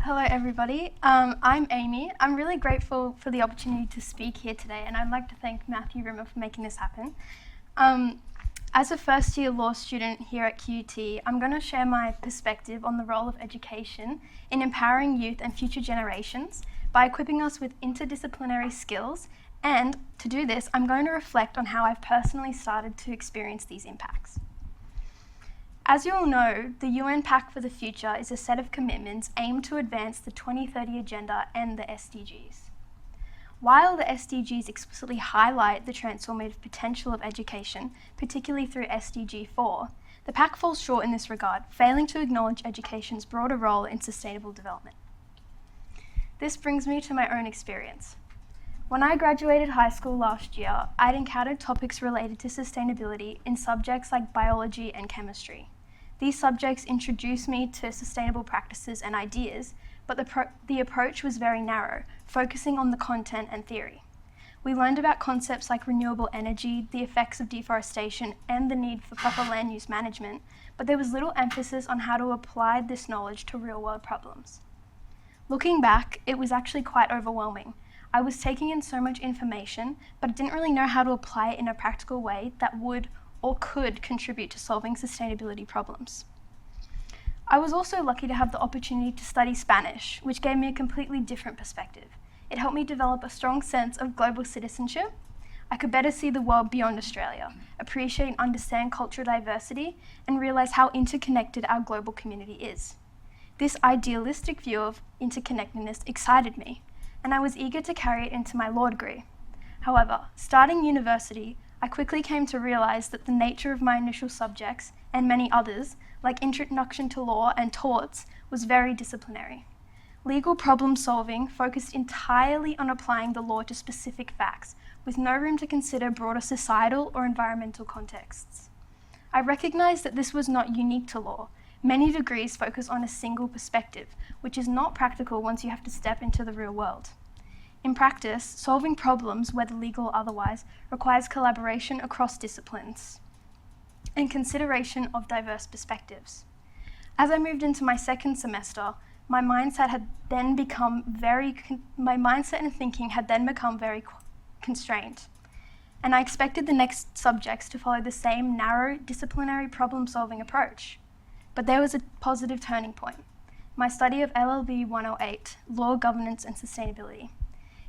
Hello everybody, I'm Amy. I'm really grateful for the opportunity to speak here today, and I'd like to thank Matthew Rimmer for making this happen. As a first year law student here at QUT, I'm going to share my perspective on the role of education in empowering youth and future generations by equipping us with interdisciplinary skills, and to do this, I'm going to reflect on how I've personally started to experience these impacts. As you all know, the UN Pact for the Future is a set of commitments aimed to advance the 2030 Agenda and the SDGs. While the SDGs explicitly highlight the transformative potential of education, particularly through SDG 4, the Pact falls short in this regard, failing to acknowledge education's broader role in sustainable development. This brings me to my own experience. When I graduated high school last year, I'd encountered topics related to sustainability in subjects like biology and chemistry. These subjects introduced me to sustainable practices and ideas, but the approach was very narrow, focusing on the content and theory. We learned about concepts like renewable energy, the effects of deforestation, and the need for proper land use management, but there was little emphasis on how to apply this knowledge to real-world problems. Looking back, it was actually quite overwhelming. I was taking in so much information, but I didn't really know how to apply it in a practical way that would or could contribute to solving sustainability problems. I was also lucky to have the opportunity to study Spanish, which gave me a completely different perspective. It helped me develop a strong sense of global citizenship. I could better see the world beyond Australia, appreciate and understand cultural diversity, and realize how interconnected our global community is. This idealistic view of interconnectedness excited me, and I was eager to carry it into my law degree. However, starting university, I quickly came to realize that the nature of my initial subjects, and many others, like Introduction to Law and torts, was very disciplinary. Legal problem solving focused entirely on applying the law to specific facts, with no room to consider broader societal or environmental contexts. I recognized that this was not unique to law. Many degrees focus on a single perspective, which is not practical once you have to step into the real world. In practice, solving problems, whether legal or otherwise, requires collaboration across disciplines and consideration of diverse perspectives. As I moved into my second semester, my mindset and thinking had then become very constrained, and I expected the next subjects to follow the same narrow disciplinary problem-solving approach. But there was a positive turning point: my study of LLB 108, Law, Governance and Sustainability.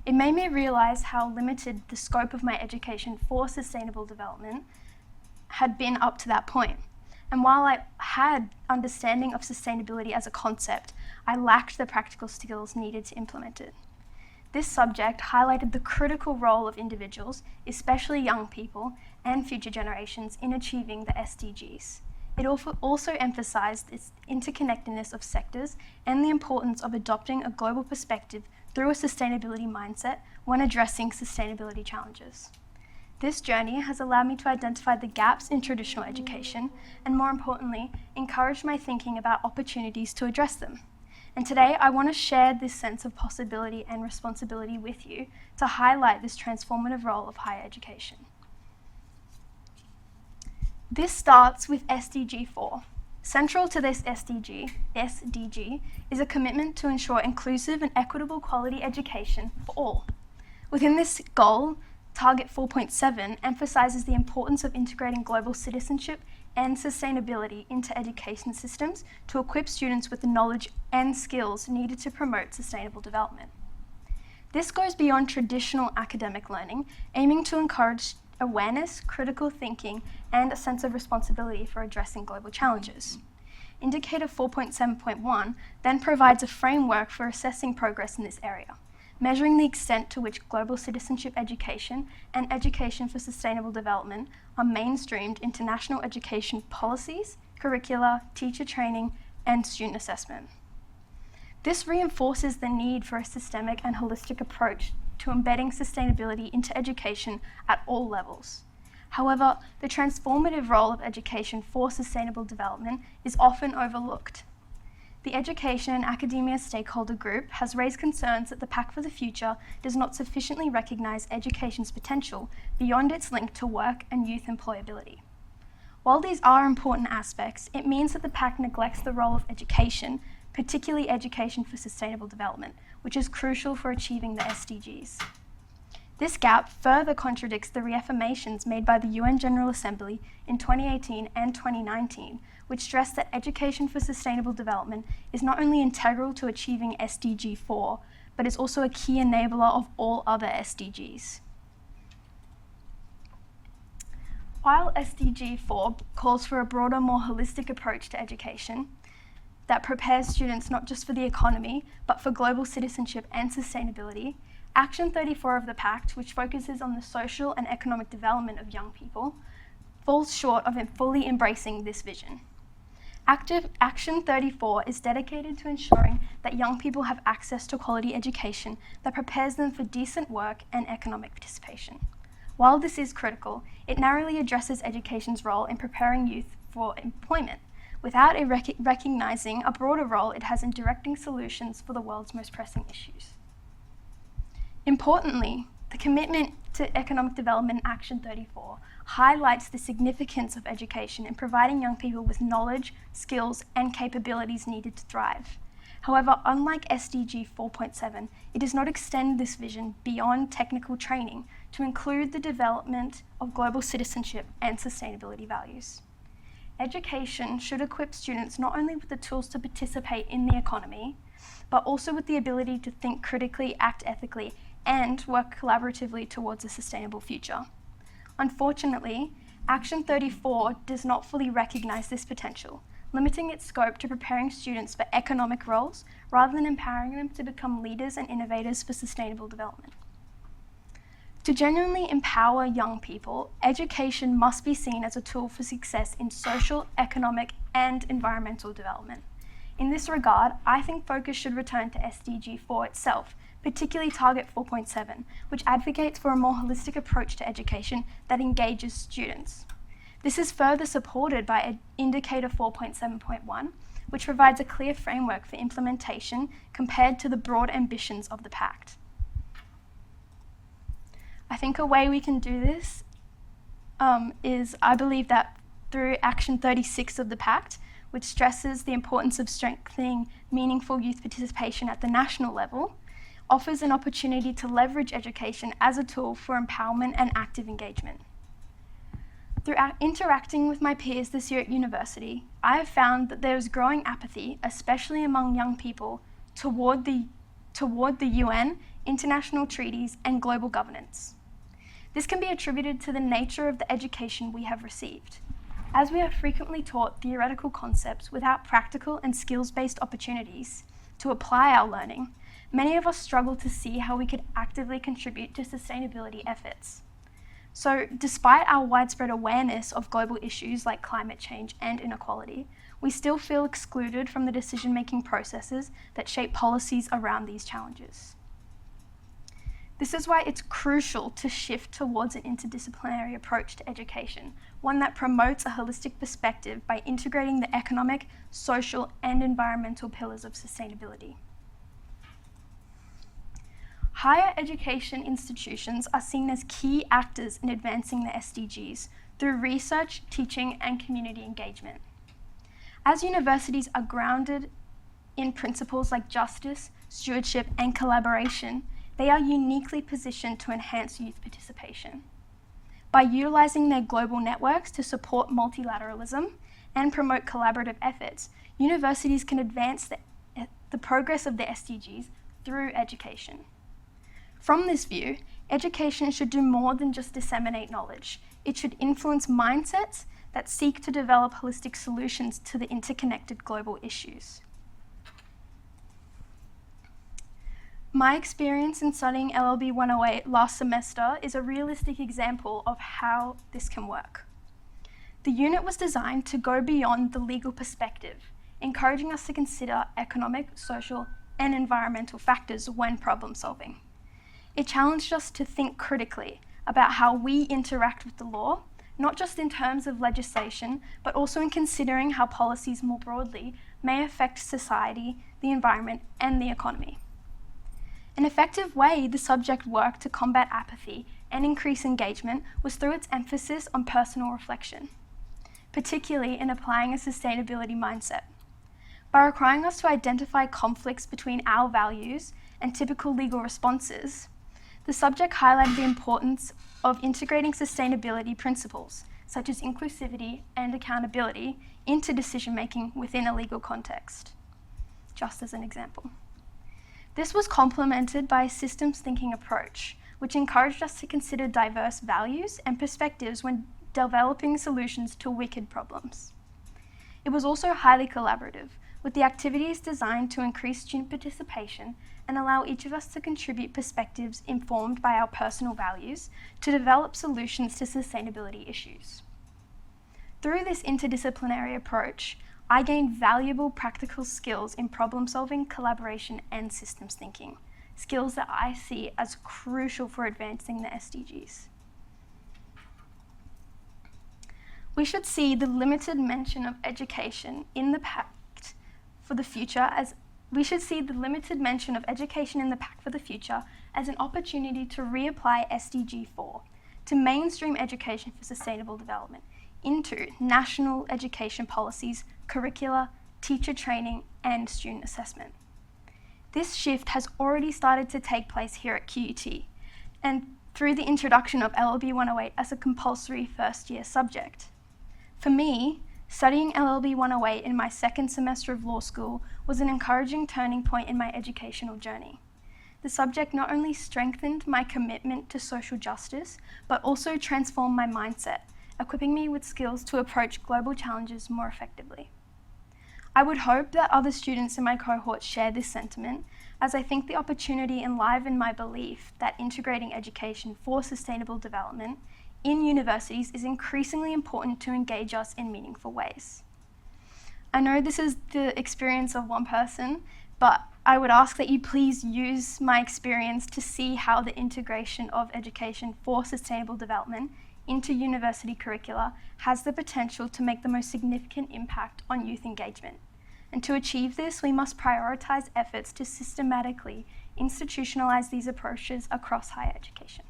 It made me realize how limited the scope of my education for sustainable development had been up to that point. And while I had understanding of sustainability as a concept, I lacked the practical skills needed to implement it. This subject highlighted the critical role of individuals, especially young people and future generations, in achieving the SDGs. It also emphasized its interconnectedness of sectors and the importance of adopting a global perspective through a sustainability mindset when addressing sustainability challenges. This journey has allowed me to identify the gaps in traditional education and, more importantly, encourage my thinking about opportunities to address them. And today I want to share this sense of possibility and responsibility with you to highlight this transformative role of higher education. This starts with SDG 4. Central to this SDG is a commitment to ensure inclusive and equitable quality education for all. Within this goal, Target 4.7 emphasizes the importance of integrating global citizenship and sustainability into education systems to equip students with the knowledge and skills needed to promote sustainable development. This goes beyond traditional academic learning, aiming to encourage awareness, critical thinking, and a sense of responsibility for addressing global challenges. Indicator 4.7.1 then provides a framework for assessing progress in this area, measuring the extent to which global citizenship education and education for sustainable development are mainstreamed into national education policies, curricula, teacher training, and student assessment. This reinforces the need for a systemic and holistic approach to embedding sustainability into education at all levels. However, the transformative role of education for sustainable development is often overlooked. The education and academia stakeholder group has raised concerns that the Pact for the Future does not sufficiently recognise education's potential beyond its link to work and youth employability. While these are important aspects, it means that the Pact neglects the role of education, particularly education for sustainable development, which is crucial for achieving the SDGs. This gap further contradicts the reaffirmations made by the UN General Assembly in 2018 and 2019, which stressed that education for sustainable development is not only integral to achieving SDG 4, but is also a key enabler of all other SDGs. While SDG 4 calls for a broader, more holistic approach to education that prepares students not just for the economy, but for global citizenship and sustainability, Action 34 of the Pact, which focuses on the social and economic development of young people, falls short of fully embracing this vision. Action 34 is dedicated to ensuring that young people have access to quality education that prepares them for decent work and economic participation. While this is critical, it narrowly addresses education's role in preparing youth for employment, without recognizing a broader role it has in directing solutions for the world's most pressing issues. Importantly, the commitment to economic development in Action 34 highlights the significance of education in providing young people with knowledge, skills, and capabilities needed to thrive. However, unlike SDG 4.7, it does not extend this vision beyond technical training to include the development of global citizenship and sustainability values. Education should equip students not only with the tools to participate in the economy, but also with the ability to think critically, act ethically, and work collaboratively towards a sustainable future. Unfortunately, Action 34 does not fully recognize this potential, limiting its scope to preparing students for economic roles rather than empowering them to become leaders and innovators for sustainable development. To genuinely empower young people, education must be seen as a tool for success in social, economic, and environmental development. In this regard, I think focus should return to SDG 4 itself, particularly Target 4.7, which advocates for a more holistic approach to education that engages students. This is further supported by Indicator 4.7.1, which provides a clear framework for implementation compared to the broad ambitions of the Pact. I think a way we can do this is, I believe that through Action 36 of the Pact, which stresses the importance of strengthening meaningful youth participation at the national level, offers an opportunity to leverage education as a tool for empowerment and active engagement. Through interacting with my peers this year at university, I have found that there is growing apathy, especially among young people, toward the UN, international treaties, and global governance. This can be attributed to the nature of the education we have received. As we are frequently taught theoretical concepts without practical and skills-based opportunities to apply our learning, many of us struggle to see how we could actively contribute to sustainability efforts. So, despite our widespread awareness of global issues like climate change and inequality, we still feel excluded from the decision-making processes that shape policies around these challenges. This is why it's crucial to shift towards an interdisciplinary approach to education, one that promotes a holistic perspective by integrating the economic, social, and environmental pillars of sustainability. Higher education institutions are seen as key actors in advancing the SDGs through research, teaching, and community engagement. As universities are grounded in principles like justice, stewardship, and collaboration, they are uniquely positioned to enhance youth participation. By utilising their global networks to support multilateralism and promote collaborative efforts, universities can advance the progress of the SDGs through education. From this view, education should do more than just disseminate knowledge. It should influence mindsets that seek to develop holistic solutions to the interconnected global issues. My experience in studying LLB 108 last semester is a realistic example of how this can work. The unit was designed to go beyond the legal perspective, encouraging us to consider economic, social, and environmental factors when problem solving. It challenged us to think critically about how we interact with the law, not just in terms of legislation, but also in considering how policies more broadly may affect society, the environment, and the economy. An effective way the subject worked to combat apathy and increase engagement was through its emphasis on personal reflection. particularly in applying a sustainability mindset. By requiring us to identify conflicts between our values and typical legal responses, the subject highlighted the importance of integrating sustainability principles, such as inclusivity and accountability, into decision-making within a legal context, just as an example. This was complemented by a systems thinking approach, which encouraged us to consider diverse values and perspectives when developing solutions to wicked problems. It was also highly collaborative, with the activities designed to increase student participation and allow each of us to contribute perspectives informed by our personal values to develop solutions to sustainability issues. Through this interdisciplinary approach, I gained valuable practical skills in problem solving, collaboration, and systems thinking, skills that I see as crucial for advancing the SDGs. We should see the limited mention of education in the Pact for the future as an opportunity to reapply SDG 4 to mainstream education for sustainable development into national education policies, curricula, teacher training, and student assessment. This shift has already started to take place here at QUT, and through the introduction of LLB 108 as a compulsory first-year subject. For me, studying LLB 108 in my second semester of law school was an encouraging turning point in my educational journey. The subject not only strengthened my commitment to social justice, but also transformed my mindset, equipping me with skills to approach global challenges more effectively. I would hope that other students in my cohort share this sentiment, as I think the opportunity enlivened my belief that integrating education for sustainable development in universities is increasingly important to engage us in meaningful ways. I know this is the experience of one person, but I would ask that you please use my experience to see how the integration of education for sustainable development into university curricula has the potential to make the most significant impact on youth engagement. And to achieve this, we must prioritise efforts to systematically institutionalise these approaches across higher education.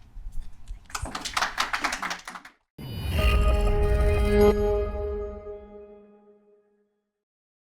Thanks.